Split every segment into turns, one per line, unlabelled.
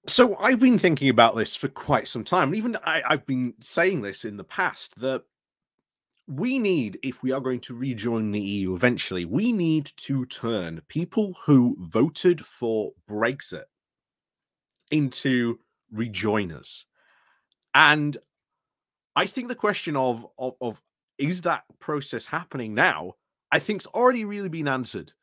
So I've been thinking about this for quite some time. And even I've been saying this in the past that we need, if we are going to rejoin the EU eventually, we need to turn people who voted for Brexit into rejoiners. And I think the question of is that process happening now? I think's already really been answered.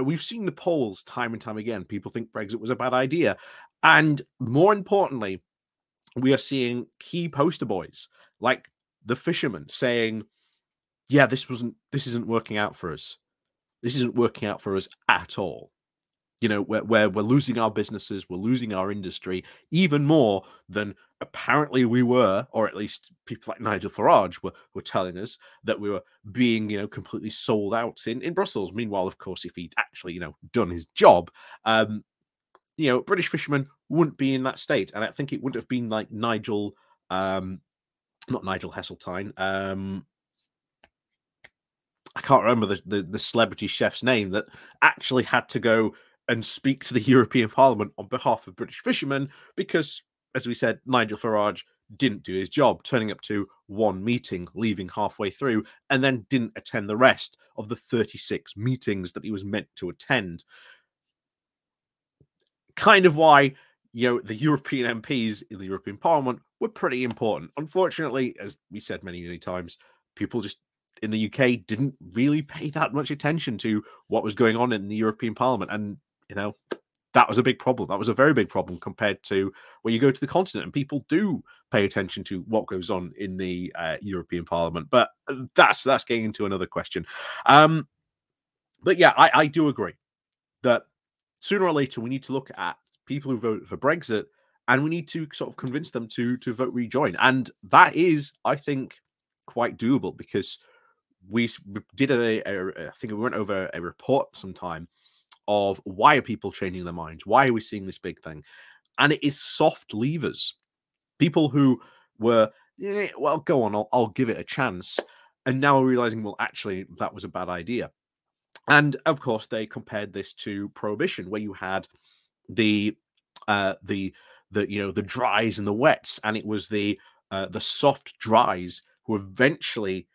We've seen the polls time and time again. People think Brexit was a bad idea, and more importantly, we are seeing key poster boys like the fishermen saying, "Yeah, this isn't working out for us. This isn't working out for us at all." You know, we're losing our businesses, we're losing our industry even more than apparently we were, or at least people like Nigel Farage were telling us that we were being, completely sold out in Brussels. Meanwhile, of course, if he'd actually, done his job, British fishermen wouldn't be in that state. And I think it wouldn't have been like not Nigel Heseltine. I can't remember the celebrity chef's name that actually had to go and speak to the European Parliament on behalf of British fishermen because, as we said, Nigel Farage didn't do his job, turning up to one meeting, leaving halfway through, and then didn't attend the rest of the 36 meetings that he was meant to attend. Kind of why, the European MPs in the European Parliament were pretty important. Unfortunately, as we said many, many times, people just in the UK didn't really pay that much attention to what was going on in the European Parliament. And, that was a big problem. That was a very big problem compared to when you go to the continent and people do pay attention to what goes on in the European Parliament. But that's getting into another question. But yeah, I do agree that sooner or later we need to look at people who voted for Brexit and we need to sort of convince them to vote rejoin. And that is, I think, quite doable because we did I think we went over a report sometime of why are people changing their minds? Why are we seeing this big thing? And it is soft levers. People who were, well, go on, I'll give it a chance. And now we're realizing, well, actually, that was a bad idea. And of course, they compared this to prohibition, where you had the the dries and the wets, and it was the soft dries who eventually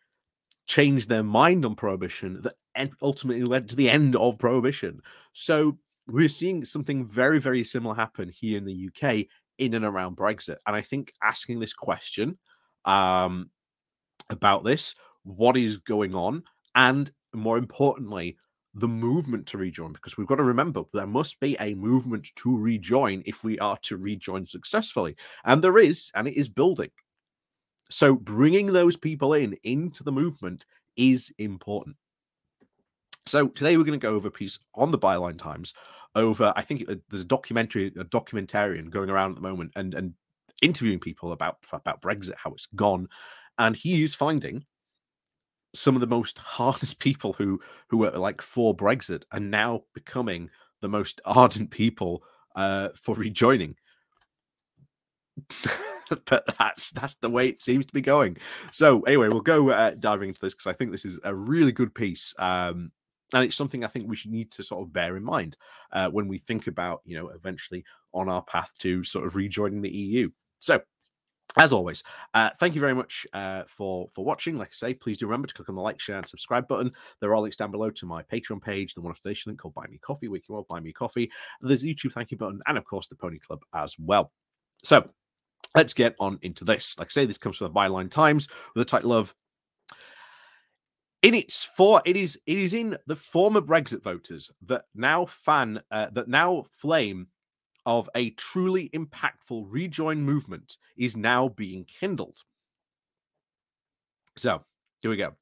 changed their mind on prohibition that ultimately led to the end of prohibition. So we're seeing something very, very similar happen here in the UK in and around Brexit. And I think asking this question about this, what is going on, and more importantly, the movement to rejoin, because we've got to remember there must be a movement to rejoin if we are to rejoin successfully. And there is, and it is building. So bringing those people into the movement is important. So today we're going to go over a piece on the Byline Times over, I think there's a documentarian going around at the moment and interviewing people about Brexit, how it's gone. And he is finding some of the most hardest people who were like for Brexit are now becoming the most ardent people for rejoining. But that's the way it seems to be going. So anyway, we'll go diving into this because I think this is a really good piece. And it's something I think we should need to sort of bear in mind when we think about, eventually on our path to sort of rejoining the EU. So as always, thank you very much for watching. Like I say, please do remember to click on the like, share, and subscribe button. There are links down below to my Patreon page, the one-off donation link called Buy Me Coffee, where you can all buy me a coffee. There's a YouTube thank you button, and of course the Pony Club as well. So let's get on into this. Like I say, this comes from the Byline Times with the title of it is in the former Brexit voters that now flame of a truly impactful rejoin movement is now being kindled. So here we go.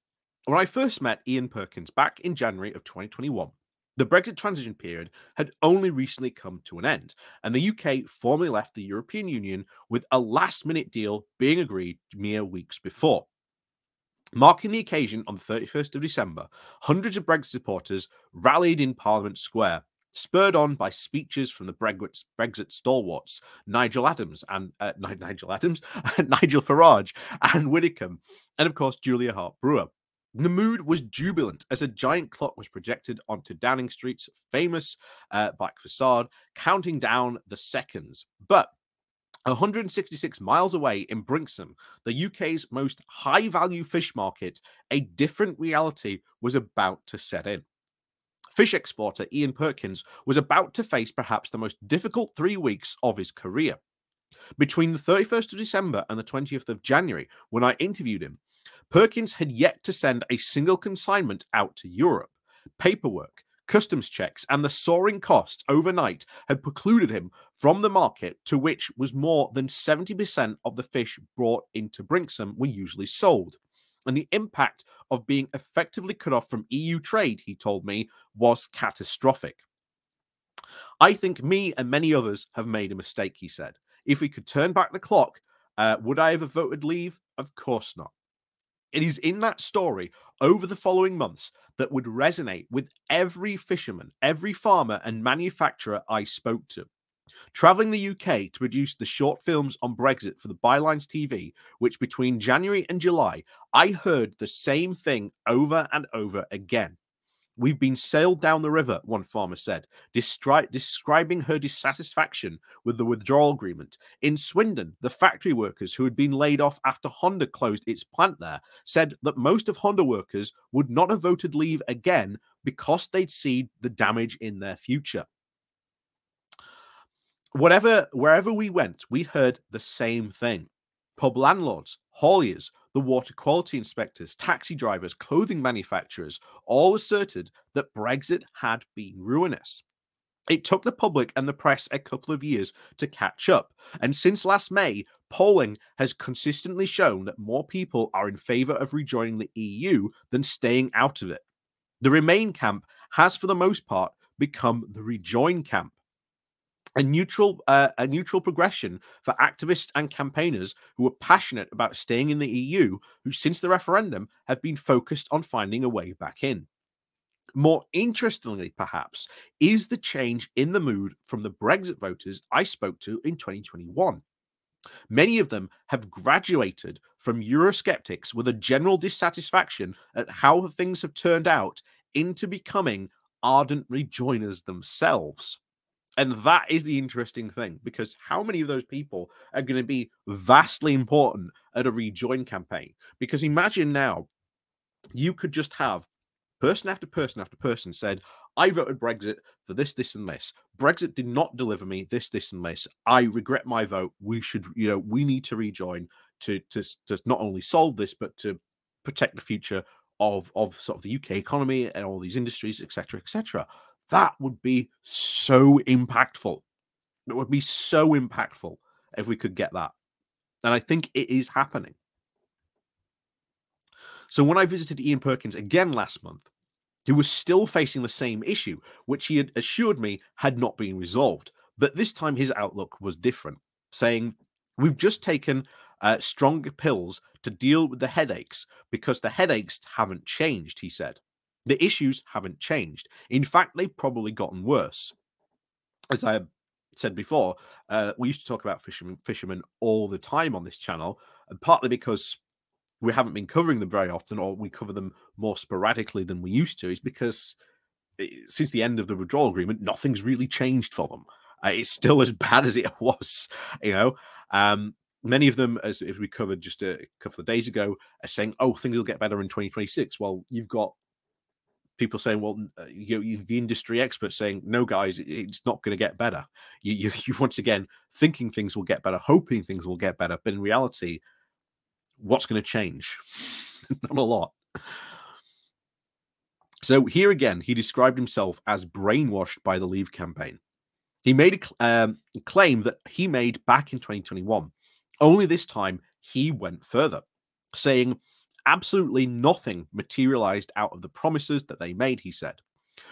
When I first met Ian Perkins back in January of 2021, the Brexit transition period had only recently come to an end, and the UK formally left the European Union with a last-minute deal being agreed mere weeks before. Marking the occasion on the 31st of December, hundreds of Brexit supporters rallied in Parliament Square, spurred on by speeches from the Brexit stalwarts Nigel Farage, and Widdicombe, and of course Julia Hart-Brewer. The mood was jubilant as a giant clock was projected onto Downing Street's famous black facade, counting down the seconds. But 166 miles away in Brixham, the UK's most high-value fish market, a different reality was about to set in. Fish exporter Ian Perkins was about to face perhaps the most difficult 3 weeks of his career. Between the 31st of December and the 20th of January, when I interviewed him, Perkins had yet to send a single consignment out to Europe. Paperwork, customs checks, and the soaring costs overnight had precluded him from the market, to which was more than 70% of the fish brought into Brixham were usually sold. And the impact of being effectively cut off from EU trade, he told me, was catastrophic. I think me and many others have made a mistake, he said. If we could turn back the clock, would I have voted leave? Of course not. It is in that story over the following months that would resonate with every fisherman, every farmer and manufacturer I spoke to. Travelling the UK to produce the short films on Brexit for the Bylines TV, which between January and July, I heard the same thing over and over again. We've been sailed down the river, one farmer said, describing her dissatisfaction with the withdrawal agreement. In Swindon, the factory workers who had been laid off after Honda closed its plant there said that most of Honda workers would not have voted leave again because they'd seen the damage in their future. Wherever we went, we heard the same thing. Pub landlords, hauliers, the water quality inspectors, taxi drivers, clothing manufacturers all asserted that Brexit had been ruinous. It took the public and the press a couple of years to catch up, and since last May, polling has consistently shown that more people are in favour of rejoining the EU than staying out of it. The Remain camp has, for the most part, become the Rejoin camp. A neutral progression for activists and campaigners who are passionate about staying in the EU, who since the referendum have been focused on finding a way back in. More interestingly, perhaps, is the change in the mood from the Brexit voters I spoke to in 2021. Many of them have graduated from Eurosceptics with a general dissatisfaction at how things have turned out into becoming ardent rejoiners themselves. And that is the interesting thing, because how many of those people are going to be vastly important at a rejoin campaign? Because imagine now, you could just have person after person after person said, I voted Brexit for this, this, and this. Brexit did not deliver me this, this, and this. I regret my vote. We should, we need to rejoin to not only solve this, but to protect the future of sort of the UK economy and all these industries, etc., etc. That would be so impactful. It would be so impactful if we could get that. And I think it is happening. So when I visited Ian Perkins again last month, he was still facing the same issue, which he had assured me had not been resolved. But this time his outlook was different, saying, we've just taken stronger pills to deal with the headaches because the headaches haven't changed, he said. The issues haven't changed. In fact, they've probably gotten worse. As I said before, we used to talk about fishermen all the time on this channel, and partly because we haven't been covering them very often, or we cover them more sporadically than we used to, is because since the end of the withdrawal agreement, nothing's really changed for them. It's still as bad as it was, Many of them, as we covered just a couple of days ago, are saying, oh, things will get better in 2026. Well, you've got people saying, well, the industry experts saying, no, guys, it's not going to get better. You once again thinking things will get better, hoping things will get better, but in reality, what's going to change? Not a lot. So here again, he described himself as brainwashed by the Leave campaign. He made a claim that he made back in 2021. Only this time, he went further, saying absolutely nothing materialized out of the promises that they made, he said.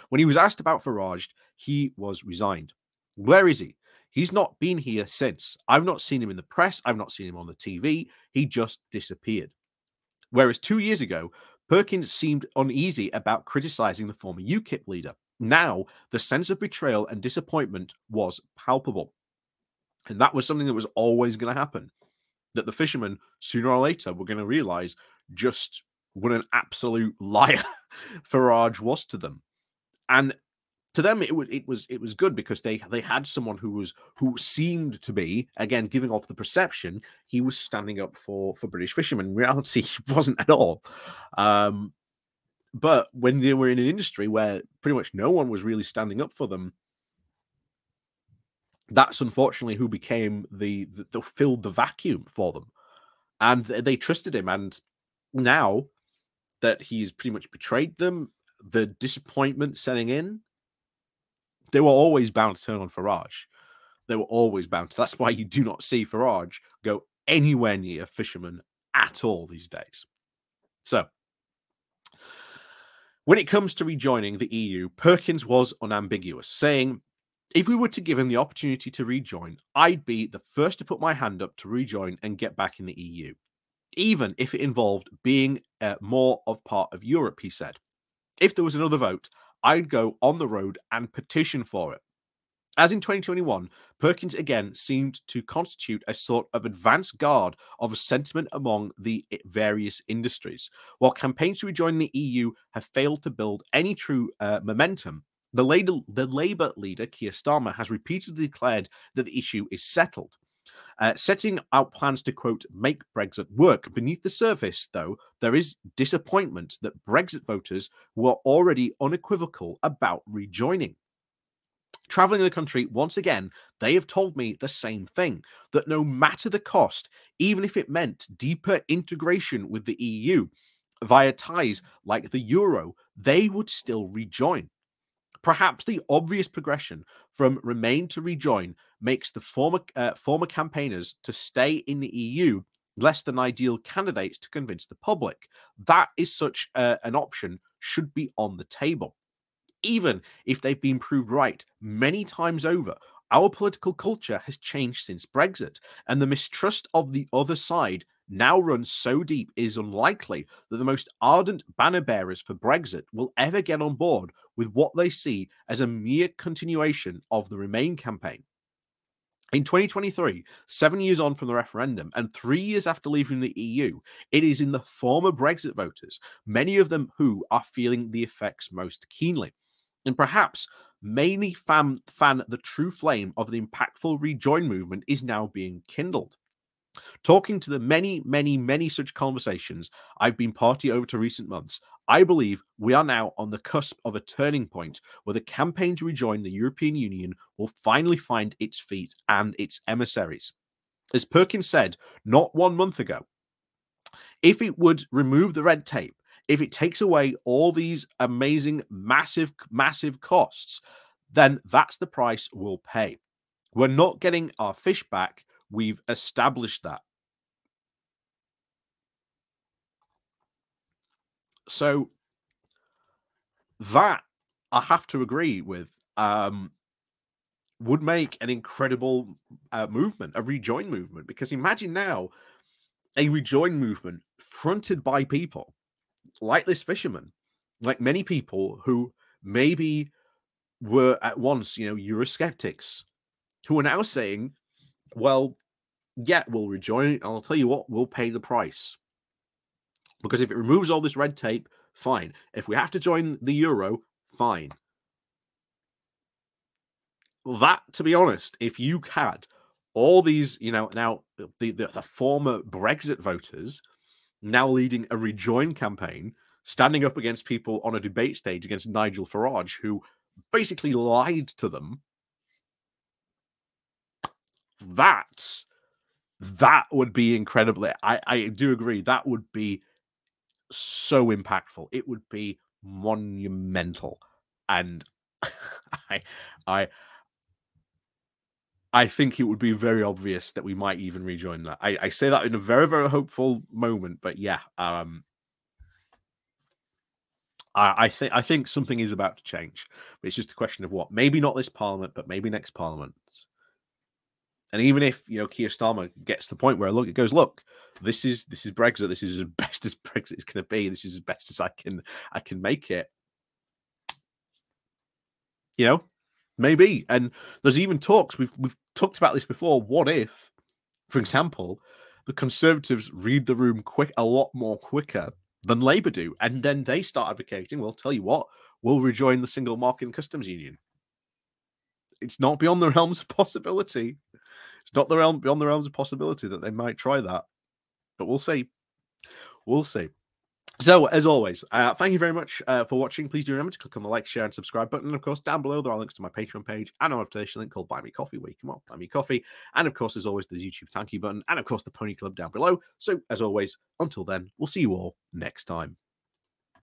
When he was asked about Farage, he was resigned. Where is he? He's not been here since. I've not seen him in the press. I've not seen him on the TV. He just disappeared. Whereas 2 years ago, Perkins seemed uneasy about criticizing the former UKIP leader. Now, the sense of betrayal and disappointment was palpable. And that was something that was always going to happen. That the fishermen, sooner or later, were going to realize just what an absolute liar Farage was to them. And to them, it was good because they had someone who seemed to be, again, giving off the perception he was standing up for British fishermen. In reality, he wasn't at all. But when they were in an industry where pretty much no one was really standing up for them, that's unfortunately who became the filled the vacuum for them, and they trusted him. And now that he's pretty much betrayed them, the disappointment setting in, they were always bound to turn on Farage. They were always bound to. That's why you do not see Farage go anywhere near fishermen at all these days. So, when it comes to rejoining the EU, Perkins was unambiguous, saying, if we were to give him the opportunity to rejoin, I'd be the first to put my hand up to rejoin and get back in the EU, even if it involved being more of part of Europe, he said. If there was another vote, I'd go on the road and petition for it. As in 2021, Perkins again seemed to constitute a sort of advance guard of a sentiment among the various industries. While campaigns to rejoin the EU have failed to build any true momentum, the Labour leader, Keir Starmer, has repeatedly declared that the issue is settled, setting out plans to, quote, make Brexit work. Beneath the surface, though, there is disappointment that Brexit voters were already unequivocal about rejoining. Traveling the country, once again, they have told me the same thing, that no matter the cost, even if it meant deeper integration with the EU via ties like the euro, they would still rejoin. Perhaps the obvious progression from remain to rejoin makes the former campaigners to stay in the EU less than ideal candidates to convince the public. That is such an option should be on the table. Even if they've been proved right many times over, our political culture has changed since Brexit, and the mistrust of the other side now runs so deep it is unlikely that the most ardent banner bearers for Brexit will ever get on board with what they see as a mere continuation of the Remain campaign. In 2023, 7 years on from the referendum and 3 years after leaving the EU, it is in the former Brexit voters, many of them who are feeling the effects most keenly, and perhaps mainly fan the true flame of the impactful Rejoin movement is now being kindled. Talking to the many such conversations I've been party over to recent months, I believe we are now on the cusp of a turning point where the campaign to rejoin the European Union will finally find its feet and its emissaries. As Perkins said not 1 month ago, if it would remove the red tape, if it takes away all these amazing, massive costs, then that's the price we'll pay. We're not getting our fish back. We've established that. So that, I have to agree with, would make an incredible movement, a rejoin movement, because imagine now a rejoin movement fronted by people like this fisherman, like many people who maybe were at once, Eurosceptics, who are now saying, well, yeah, we'll rejoin it. I'll tell you what, we'll pay the price. Because if it removes all this red tape, fine. If we have to join the euro, fine. That, to be honest, if you had all these, now the former Brexit voters now leading a rejoin campaign, standing up against people on a debate stage against Nigel Farage, who basically lied to them, that would be incredibly, I do agree, that would be so impactful. It would be monumental. And I think it would be very obvious that we might even rejoin that. I say that in a very, very hopeful moment, but yeah, I think something is about to change. But it's just a question of what. Maybe not this parliament, but maybe next parliament. And even if Keir Starmer gets to the point where look, this is Brexit. This is as best as Brexit is going to be. This is as best as I can make it. Maybe. And there's even talks. We've talked about this before. What if, for example, the Conservatives read the room a lot more quicker than Labour do. And then they start advocating, well, tell you what, we'll rejoin the single market and customs union. It's not beyond the realms of possibility. It's not beyond the realms of possibility that they might try that. But we'll see. We'll see. So, as always, thank you very much for watching. Please do remember to click on the like, share, and subscribe button. And, of course, down below, there are links to my Patreon page and an invitation link called Buy Me Coffee, where you can buy me coffee. And, of course, as always, there's YouTube thank you button. And, of course, the Pony Club down below. So, as always, until then, we'll see you all next time.